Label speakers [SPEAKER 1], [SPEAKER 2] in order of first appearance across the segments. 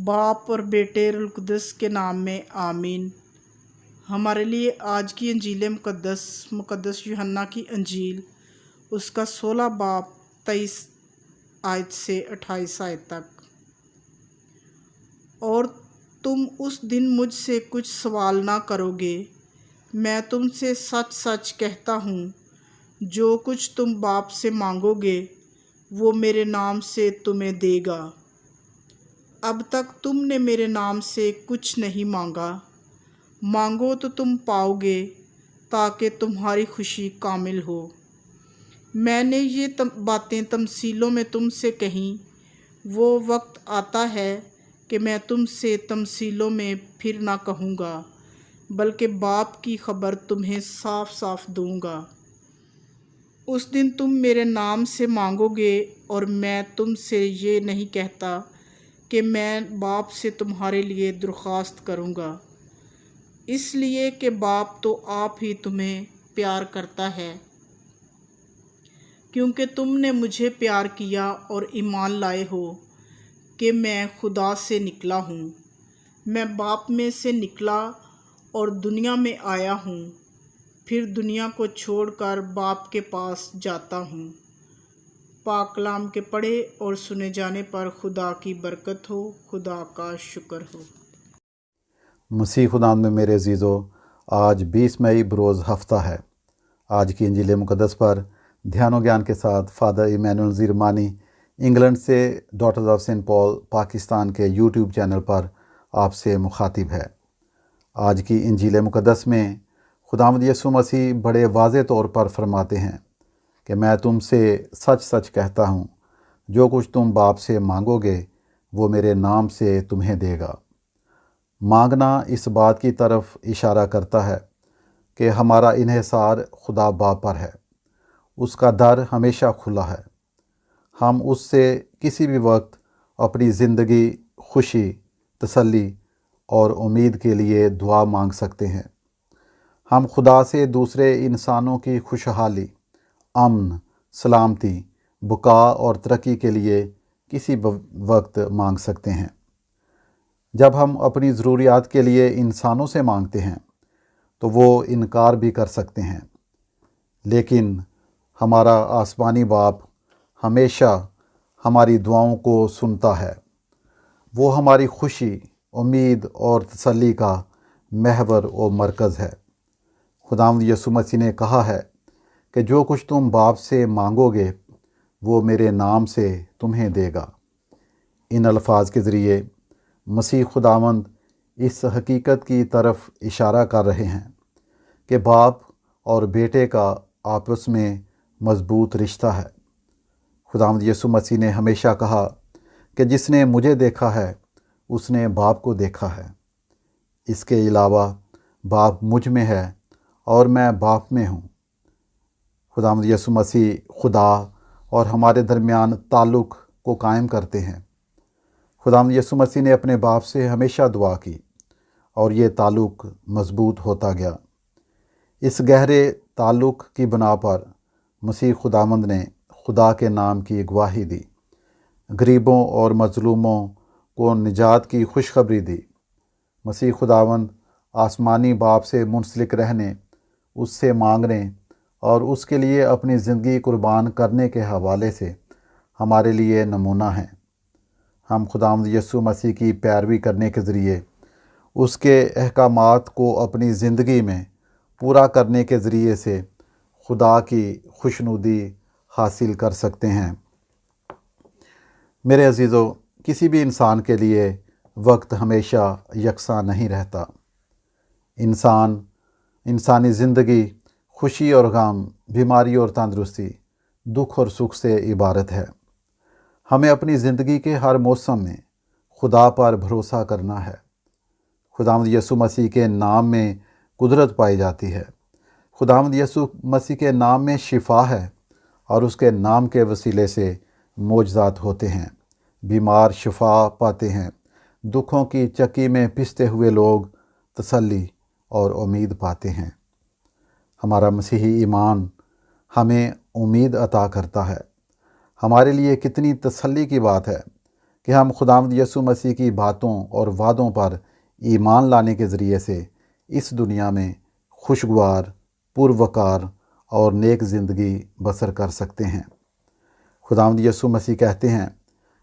[SPEAKER 1] باپ اور بیٹے روح القدس کے نام میں آمین۔ ہمارے لیے آج کی انجیل مقدس یوحنا کی انجیل، اس کا 16 باب 23 آیت سے 28 آیت تک۔ اور تم اس دن مجھ سے کچھ سوال نہ کرو گے، میں تم سے سچ سچ کہتا ہوں، جو کچھ تم باپ سے مانگو گے وہ میرے نام سے تمہیں دے گا۔ اب تک تم نے میرے نام سے کچھ نہیں مانگا، مانگو تو تم پاؤ گے تاکہ تمہاری خوشی کامل ہو۔ میں نے یہ باتیں تمثیلوں میں تم سے کہیں، وہ وقت آتا ہے کہ میں تم سے تمثیلوں میں پھر نہ کہوں گا، بلکہ باپ کی خبر تمہیں صاف صاف دوں گا۔ اس دن تم میرے نام سے مانگو گے، اور میں تم سے یہ نہیں کہتا کہ میں باپ سے تمہارے لیے درخواست کروں گا، اس لیے کہ باپ تو آپ ہی تمہیں پیار کرتا ہے، کیونکہ تم نے مجھے پیار کیا اور ایمان لائے ہو کہ میں خدا سے نکلا ہوں۔ میں باپ میں سے نکلا اور دنیا میں آیا ہوں، پھر دنیا کو چھوڑ کر باپ کے پاس جاتا ہوں۔ پاک کلام کے پڑھے اور سنے جانے پر خدا کی برکت ہو، خدا کا شکر ہو۔
[SPEAKER 2] مسیح خدا میں میرے عزیزو، آج 20 مئی بروز ہفتہ ہے۔ آج کی انجیل مقدس پر دھیان و گیان کے ساتھ فادر ایمینول زیرمانی انگلینڈ سے ڈاٹرز آف سینٹ پال پاکستان کے یوٹیوب چینل پر آپ سے مخاطب ہے۔ آج کی انجیل مقدس میں خداوند یسوع مسیح بڑے واضح طور پر فرماتے ہیں کہ میں تم سے سچ سچ کہتا ہوں، جو کچھ تم باپ سے مانگو گے وہ میرے نام سے تمہیں دے گا۔ مانگنا اس بات کی طرف اشارہ کرتا ہے کہ ہمارا انحصار خدا باپ پر ہے، اس کا در ہمیشہ کھلا ہے۔ ہم اس سے کسی بھی وقت اپنی زندگی، خوشی، تسلی اور امید کے لیے دعا مانگ سکتے ہیں۔ ہم خدا سے دوسرے انسانوں کی خوشحالی، امن، سلامتی، بقا اور ترقی کے لیے کسی وقت مانگ سکتے ہیں۔ جب ہم اپنی ضروریات کے لیے انسانوں سے مانگتے ہیں تو وہ انکار بھی کر سکتے ہیں، لیکن ہمارا آسمانی باپ ہمیشہ ہماری دعاؤں کو سنتا ہے۔ وہ ہماری خوشی، امید اور تسلی کا محور و مرکز ہے۔ خداوند یسوع مسیح نے کہا ہے کہ جو کچھ تم باپ سے مانگو گے وہ میرے نام سے تمہیں دے گا۔ ان الفاظ کے ذریعے مسیح خداوند اس حقیقت کی طرف اشارہ کر رہے ہیں کہ باپ اور بیٹے کا آپس میں مضبوط رشتہ ہے۔ خداوند یسوع مسیح نے ہمیشہ کہا کہ جس نے مجھے دیکھا ہے اس نے باپ کو دیکھا ہے۔ اس کے علاوہ باپ مجھ میں ہے اور میں باپ میں ہوں۔ خداوند یسوع مسیح خدا اور ہمارے درمیان تعلق کو قائم کرتے ہیں۔ خداوند یسوع مسیح نے اپنے باپ سے ہمیشہ دعا کی اور یہ تعلق مضبوط ہوتا گیا۔ اس گہرے تعلق کی بنا پر مسیح خداوند نے خدا کے نام کی گواہی دی، غریبوں اور مظلوموں کو نجات کی خوشخبری دی۔ مسیح خداوند آسمانی باپ سے منسلک رہنے، اس سے مانگنے اور اس کے لیے اپنی زندگی قربان کرنے کے حوالے سے ہمارے لیے نمونہ ہیں۔ ہم خداوند یسوع مسیح کی پیروی کرنے کے ذریعے اس کے احکامات کو اپنی زندگی میں پورا کرنے کے ذریعے سے خدا کی خوشنودی حاصل کر سکتے ہیں۔ میرے عزیزو، کسی بھی انسان کے لیے وقت ہمیشہ یکساں نہیں رہتا۔ انسانی زندگی خوشی اور غم، بیماری اور تندرستی، دکھ اور سکھ سے عبارت ہے۔ ہمیں اپنی زندگی کے ہر موسم میں خدا پر بھروسہ کرنا ہے۔ خداوند یسوع مسیح کے نام میں قدرت پائی جاتی ہے۔ خداوند یسوع مسیح کے نام میں شفا ہے اور اس کے نام کے وسیلے سے معجزات ہوتے ہیں۔ بیمار شفا پاتے ہیں، دکھوں کی چکی میں پستے ہوئے لوگ تسلی اور امید پاتے ہیں۔ ہمارا مسیحی ایمان ہمیں امید عطا کرتا ہے۔ ہمارے لیے کتنی تسلی کی بات ہے کہ ہم خداوند یسوع مسیح کی باتوں اور وعدوں پر ایمان لانے کے ذریعے سے اس دنیا میں خوشگوار، پروقار اور نیک زندگی بسر کر سکتے ہیں۔ خداوند یسوع مسیح کہتے ہیں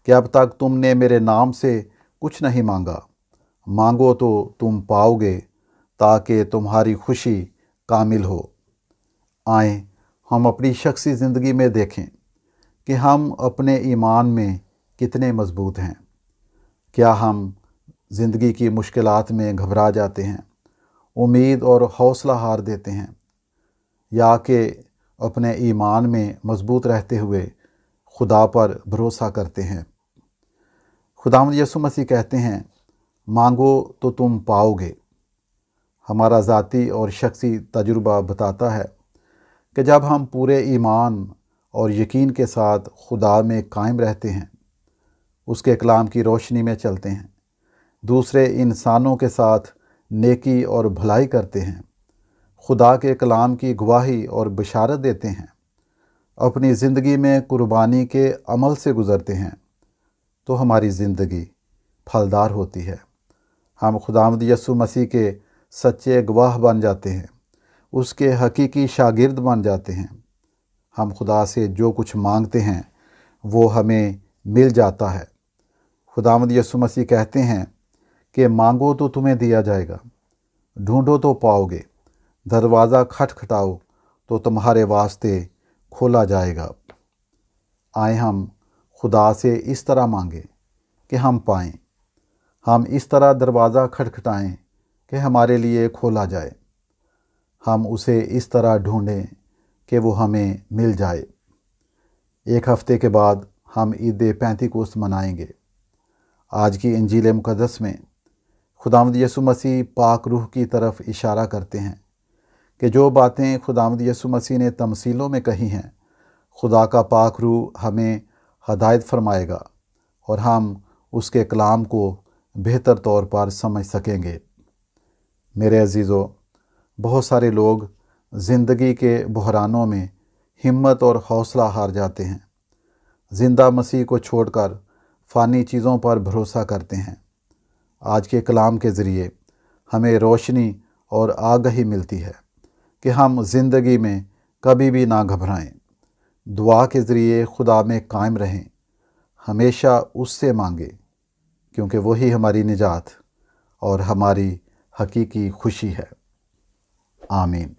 [SPEAKER 2] کہ اب تک تم نے میرے نام سے کچھ نہیں مانگا، مانگو تو تم پاؤ گے تاکہ تمہاری خوشی کامل ہو۔ آئیں ہم اپنی شخصی زندگی میں دیکھیں کہ ہم اپنے ایمان میں کتنے مضبوط ہیں۔ کیا ہم زندگی کی مشکلات میں گھبرا جاتے ہیں، امید اور حوصلہ ہار دیتے ہیں، یا کہ اپنے ایمان میں مضبوط رہتے ہوئے خدا پر بھروسہ کرتے ہیں؟ خداوند یسوع مسیح کہتے ہیں مانگو تو تم پاؤ گے۔ ہمارا ذاتی اور شخصی تجربہ بتاتا ہے کہ جب ہم پورے ایمان اور یقین کے ساتھ خدا میں قائم رہتے ہیں، اس کے کلام کی روشنی میں چلتے ہیں، دوسرے انسانوں کے ساتھ نیکی اور بھلائی کرتے ہیں، خدا کے کلام کی گواہی اور بشارت دیتے ہیں، اپنی زندگی میں قربانی کے عمل سے گزرتے ہیں، تو ہماری زندگی پھلدار ہوتی ہے۔ ہم خداوند یسوع مسیح کے سچے گواہ بن جاتے ہیں، اس کے حقیقی شاگرد بن جاتے ہیں۔ ہم خدا سے جو کچھ مانگتے ہیں وہ ہمیں مل جاتا ہے۔ خداوند یسوع مسیح کہتے ہیں کہ مانگو تو تمہیں دیا جائے گا، ڈھونڈو تو پاؤ گے، دروازہ کھٹکھٹاؤ تو تمہارے واسطے کھولا جائے گا۔ آئیں ہم خدا سے اس طرح مانگیں کہ ہم پائیں، ہم اس طرح دروازہ کھٹکھٹائیں کہ ہمارے لیے کھولا جائے، ہم اسے اس طرح ڈھونڈیں کہ وہ ہمیں مل جائے۔ ایک ہفتے کے بعد ہم عید پینتیکوست منائیں گے۔ آج کی انجیل مقدس میں خداوند یسوع مسیح پاک روح کی طرف اشارہ کرتے ہیں کہ جو باتیں خداوند یسوع مسیح نے تمثیلوں میں کہی ہیں، خدا کا پاک روح ہمیں ہدایت فرمائے گا اور ہم اس کے کلام کو بہتر طور پر سمجھ سکیں گے۔ میرے عزیزو، بہت سارے لوگ زندگی کے بحرانوں میں ہمت اور حوصلہ ہار جاتے ہیں، زندہ مسیح کو چھوڑ کر فانی چیزوں پر بھروسہ کرتے ہیں۔ آج کے کلام کے ذریعے ہمیں روشنی اور آگہی ملتی ہے کہ ہم زندگی میں کبھی بھی نہ گھبرائیں، دعا کے ذریعے خدا میں قائم رہیں، ہمیشہ اس سے مانگیں، کیونکہ وہی ہماری نجات اور ہماری حقیقی خوشی ہے۔ آمین۔